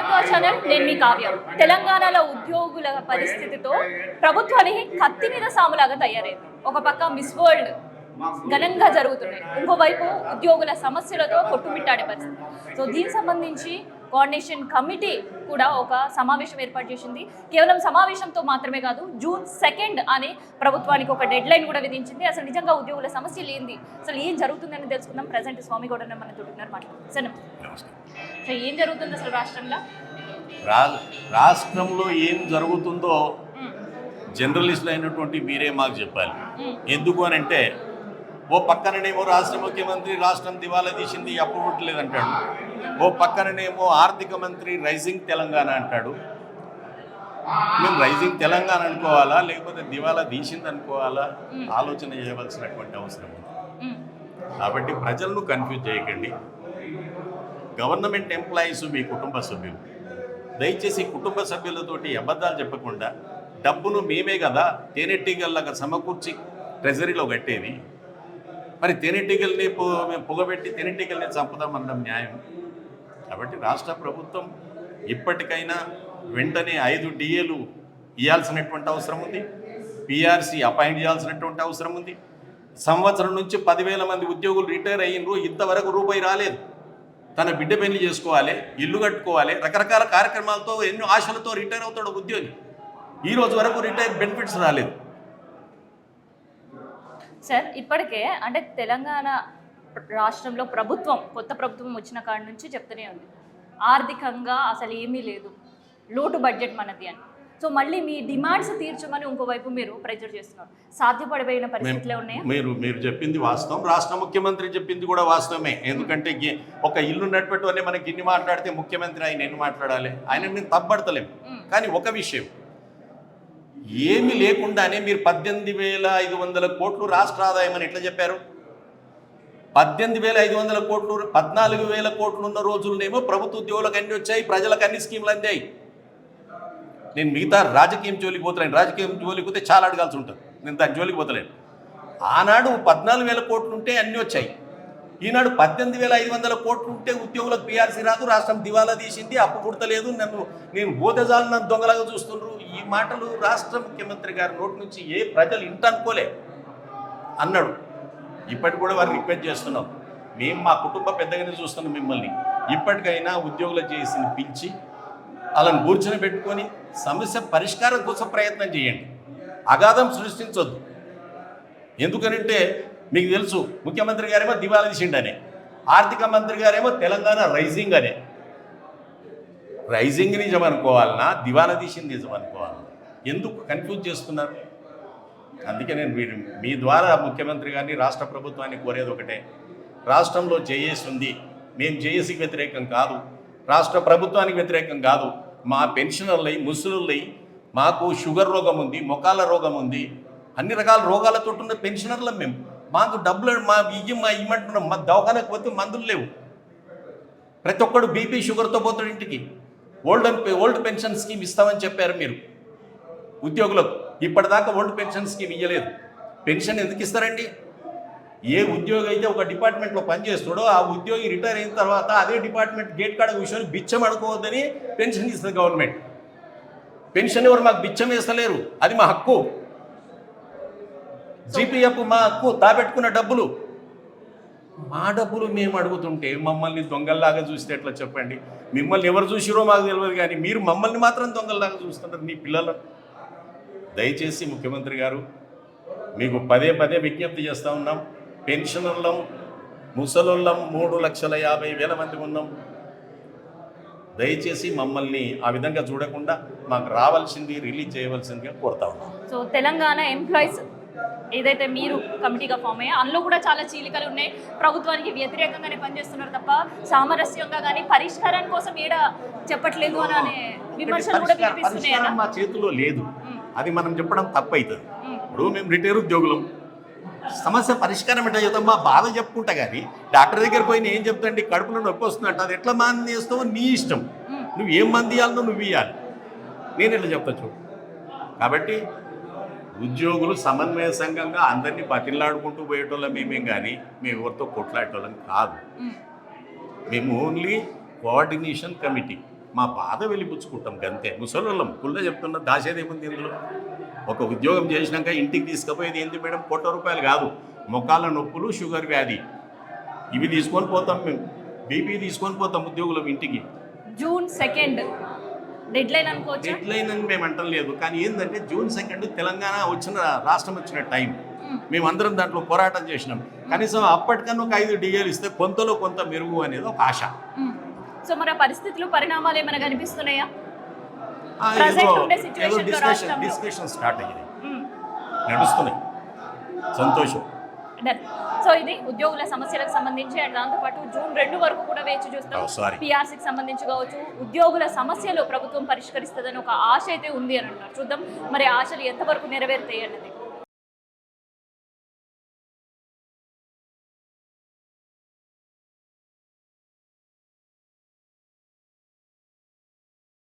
Back to our channel. నేను మీ కావ్య. తెలంగాణలో ఉద్యోగుల పరిస్థితితో ప్రభుత్వానికి కత్తి మీద సాములాగా తయారైంది. ఒక పక్క మిస్ వరల్డ్ ఘనంగా జరుగుతున్నాయి, ఇంకోవైపు ఉద్యోగుల సమస్యలతో కొట్టుమిట్టాడే పరిస్థితి. సో దీనికి సంబంధించి కోఆర్డినేషన్ కమిటీ కూడా ఒక సమావేశం ఏర్పాటు చేసింది. కేవలం సమావేశంతో మాత్రమే కాదు, June 2 అని ప్రభుత్వానికి ఒక డెడ్ లైన్ కూడా విధించింది. అసలు నిజంగా ఉద్యోగుల సమస్యలు ఏంది, అసలు ఏం జరుగుతుందని తెలుసుకుందాం. ప్రజెంట్ స్వామి గౌడ మనతో ఉన్నారు, మాట్లాడుతున్నారు. సార్, ఏం జరుగుతుంది అసలు రాష్ట్రంలో? రాష్ట్రంలో ఏం జరుగుతుందో జర్నలిస్టులు అయినటువంటి మీరే మాకు చెప్పాలి. ఎందుకు అని అంటే, ఓ పక్కననేమో రాష్ట్ర ముఖ్యమంత్రి రాష్ట్రం దివాలా తీసింది అప్పుడలేదంటాడు, ఓ పక్కననేమో ఆర్థిక మంత్రి రైజింగ్ తెలంగాణ అంటాడు. మేము రైజింగ్ తెలంగాణ అనుకోవాలా లేకపోతే దివాలా తీసింది అనుకోవాలా ఆలోచన చేయవలసినటువంటి అవసరం ఉంది. కాబట్టి ప్రజలను కన్ఫ్యూజ్ చేయకండి. గవర్నమెంట్ ఎంప్లాయీస్ మీ కుటుంబ సభ్యులు, దయచేసి కుటుంబ సభ్యులతోటి అబద్ధాలు చెప్పకుండా డబ్బును మేమే కదా తేనెటీగల్లాగా సమకూర్చి ట్రెజరీలో కట్టేది. మరి తేనెటీగల్ని మేము పొగబెట్టి తేనెటీగల్ని చంపుదామనడం న్యాయం? కాబట్టి రాష్ట్ర ప్రభుత్వం ఇప్పటికైనా వెంటనే 5 DAలు ఇవ్వాల్సినటువంటి అవసరం ఉంది. PRC అపాయింట్ చేయాల్సినటువంటి అవసరం ఉంది. సంవత్సరం నుంచి 10,000 మంది ఉద్యోగులు రిటైర్ అయ్యిండ్రు, ఇంతవరకు రూపాయి రాలేదు. తన బిడ్డ పెళ్లి చేసుకోవాలి, ఇల్లు కట్టుకోవాలి, రకరకాల కార్యక్రమాలతో ఎన్నో ఆశలతో రిటైర్ అవుతాడు ఉద్యోగి. ఈ రోజు వరకు రిటైర్ బెనిఫిట్స్ రాలేదు. సార్, ఇప్పటికే అంటే తెలంగాణ రాష్ట్రంలో ప్రభుత్వం, కొత్త ప్రభుత్వం వచ్చిన కాడి నుంచి చెప్తూనే ఉంది, ఆర్థికంగా అసలు ఏమీ లేదు, లోటు బడ్జెట్ మనది అని. సో మళ్ళీ మీ డిమాండ్స్ తీర్చమని ఇంకోవైపు మీరు ప్రెజర్ చేస్తున్నారు. సాధ్యపడిపోయిన పరిస్థితులే ఉన్నాయా? మీరు చెప్పింది వాస్తవం, రాష్ట్ర ముఖ్యమంత్రి చెప్పింది కూడా వాస్తవమే. ఎందుకంటే ఒక ఇల్లు నడిపెట్టుకునే మనకి ఇన్ని మాట్లాడితే ముఖ్యమంత్రి ఆయన ఎన్ని మాట్లాడాలి, ఆయన మేము తప్పబడతలేము. కానీ ఒక విషయం, ఏమి లేకుండానే మీరు 18,500 కోట్లు రాష్ట్ర ఆదాయం అని ఎట్లా చెప్పారు? 18,500 కోట్లు, 14,000 కోట్లు ఉన్న రోజులనేమో ప్రభుత్వ ఉద్యోగులకు అన్ని వచ్చాయి, ప్రజలకు అన్ని స్కీములు అందాయి. నేను మిగతా రాజకీయం జోలికి పోతలేను, రాజకీయం జోలికి పోతే చాలా అడగాల్సి ఉంటుంది, నేను దాని జోలికి పోతలేను. ఆనాడు 14,000 కోట్లు ఉంటే అన్నీ వచ్చాయి. ఈనాడు 18,500 కోట్లు ఉంటే ఉద్యోగులకు PRC రాదు, రాష్ట్రం దివాలా తీసింది, అప్పు పుడతలేదు, నేను బోధజాలు నన్ను దొంగలాగా చూస్తుండ్రు. ఈ మాటలు రాష్ట్ర ముఖ్యమంత్రి గారి నోటి నుంచి ఏ ప్రజలు ఇంట అనుకోలే అన్నాడు. ఇప్పటికి కూడా వారిని రిక్వెస్ట్ చేస్తున్నాం, మేము మా కుటుంబ పెద్దగానే చూస్తున్నాం మిమ్మల్ని. ఇప్పటికైనా ఉద్యోగులు చేసిన పిలిచి వాళ్ళని కూర్చొని పెట్టుకొని సమస్య పరిష్కారం కోసం ప్రయత్నం చేయండి, అగాధం సృష్టించొద్దు. ఎందుకనంటే మీకు తెలుసు, ముఖ్యమంత్రి గారేమో దివాలా తీసిండనే, ఆర్థిక మంత్రి గారేమో తెలంగాణ రైజింగ్ అనే. రైజింగ్ నిజం అనుకోవాలన్నా దివాలా తీసింది నిజం అనుకోవాలన్నా? ఎందుకు కన్ఫ్యూజ్ చేస్తున్నారు? అందుకే నేను మీ ద్వారా ముఖ్యమంత్రి గారిని, రాష్ట్ర ప్రభుత్వాన్ని కోరేది ఒకటే, రాష్ట్రంలో జేఏసీ ఉంది, మేము జేఏసీకి వ్యతిరేకం కాదు, రాష్ట్ర ప్రభుత్వానికి వ్యతిరేకం కాదు. మా పెన్షనర్లై, ముసలులై, మాకు షుగర్ రోగం ఉంది, మొకాల రోగం ఉంది, అన్ని రకాల రోగాలతో ఉన్న పెన్షనర్లం మేము. మాకు డబ్బులు మా ఇమ్మంటున్నాం, మా దవాఖానకు పోతే మందులు లేవు. ప్రతి ఒక్కడు BP షుగర్తో పోతాడు ఇంటికి. ఓల్డ్ పెన్షన్ స్కీమ్ ఇస్తామని చెప్పారు మీరు ఉద్యోగులకు, ఇప్పటిదాకా ఓల్డ్ పెన్షన్ స్కీమ్ ఇవ్వలేదు. పెన్షన్ ఎందుకు ఇస్తారండి? ఏ ఉద్యోగి అయితే ఒక డిపార్ట్మెంట్లో పనిచేస్తాడో ఆ ఉద్యోగి రిటైర్ అయిన తర్వాత అదే డిపార్ట్మెంట్ గేట్ కాడ కూర్చొని బిచ్చం అడుకోవద్దని పెన్షన్ ఇస్తుంది గవర్నమెంట్. పెన్షన్ ఎవరు మాకు బిచ్చం వేస్తలేరు, అది మా హక్కు. GPF మా హక్కు, తాపెట్టుకున్న డబ్బులు మా డబ్బులు మేము అడుగుతుంటే మమ్మల్ని దొంగల్లాగా చూస్తే ఎట్లా చెప్పండి? మిమ్మల్ని ఎవరు చూసిరో మాకు తెలియదు, కానీ మీరు మమ్మల్ని మాత్రం దొంగల్లాగా చూస్తున్నారు, మీ పిల్లలు. దయచేసి ముఖ్యమంత్రి గారు, మీకు పదే విజ్ఞప్తి చేస్తూ ఉన్నాం. పెన్షనర్లం, ముసలోళ్ళం 3,50,000 మంది ఉన్నాం. దయచేసి మమ్మల్ని ఆ విధంగా చూడకుండా మాకు రావాల్సింది రిలీజ్ చేయవలసిందిగా కోరుతా ఉన్నాం. సో తెలంగాణ ఎంప్లాయీస్ ఏదైతే మీరు కమిటీగా ఫామ్ అయ్యా, అందులో కూడా చాలా చీలికలు ఉన్నాయి. ప్రభుత్వానికి వ్యతిరేకంగానే పనిచేస్తున్నారు తప్ప సామరస్యంగా కానీ పరిష్కారం కోసం ఏడా చెప్పట్లేదు అనే విమర్శలు కూడా వినిపిస్తున్నాయి. మా చేతిలో లేదు, అది మనం చెప్పడం తప్పు అవుతుంది. ఇప్పుడు మేము రిటైర్ ఉద్యోగులం, సమస్య పరిష్కారం ఎట్లా చెప్తాం? మా బాధ చెప్పుకుంటా, కానీ డాక్టర్ దగ్గర పోయి ఏం చెప్తాండి, కడుపులో నొప్పి వస్తుందంట, అది ఎట్లా మంది చేస్తావో నీ ఇష్టం, నువ్వు ఏం మంది ఇవ్వాలనో నువ్వు ఇవ్వాలి, నేను ఎట్లా చెప్తా చూడు. కాబట్టి ఉద్యోగులు సమన్వయ సంఘంగా అందరినీ బతిలాడుకుంటూ పోయేటోళ్ళం మేమేం, కానీ మేము ఎవరితో కొట్లాడేటోళ్ళం కాదు. మేము ఓన్లీ కోఆర్డినేషన్ కమిటీ, మా బాధ వెళ్ళిపుచ్చుకుంటాం గంతే. ముసలోళ్ళం కుళ్ళ చెప్తున్నా దాచేదేముంది ఇందులో. ఒక ఉద్యోగం చేసినాక ఇంటికి తీసుకుపోయేది ఏంది మేడం, ₹1,00,00,000 కాదు, మొక్కాల నొప్పులు, షుగర్ వ్యాధి, ఇవి తీసుకొని పోతాం మేము. బీపీ తీసుకొని పోతాం ఉద్యోగులం ఇంటికి. జూన్ 2 డెడ్ లైన్ అనుకోవచ్చు. డెడ్ లైన్ అని మేము అంటం లేదు, కానీ ఏంటంటే జూన్ 2 తెలంగాణ రాష్ట్రం వచ్చిన టైం. మేమందరం దాంట్లో పోరాటం చేసినాం. కనీసం అప్పటికన్నా ఒక 5 డిఏలు ఇస్తే కొంతలో కొంత మెరుగు అనేది ఒక ఆశ. సో మరి ఆ పరిస్థితులు, పరిణామాలు ఏమైనా కనిపిస్తున్నాయా? ఆ, Present ఏదో- ఉండే ఏదో situation లో రాష్ట్రంలో. డిస్కషన్ స్టార్ట్ అయ్యింది, నడుస్తున్నాయి, సంతోషం. డన్. సో ఇది ఉద్యోగుల సమస్యలకు సంబంధించి అండ్ దాంతోపాటు జూన్ 2 వరకు కూడా వేచి చూస్తాం. Oh, sorry. పిఆర్సీకి సంబంధించి కావచ్చు, ఉద్యోగుల సమస్యలు ప్రభుత్వం పరిష్కరిస్తుందని ఒక ఆశ అయితే ఉంది అని అంటారు. చూద్దాం మరి ఆ ఆశలు ఎంతవరకు నెరవేరుతాయి అన్నది.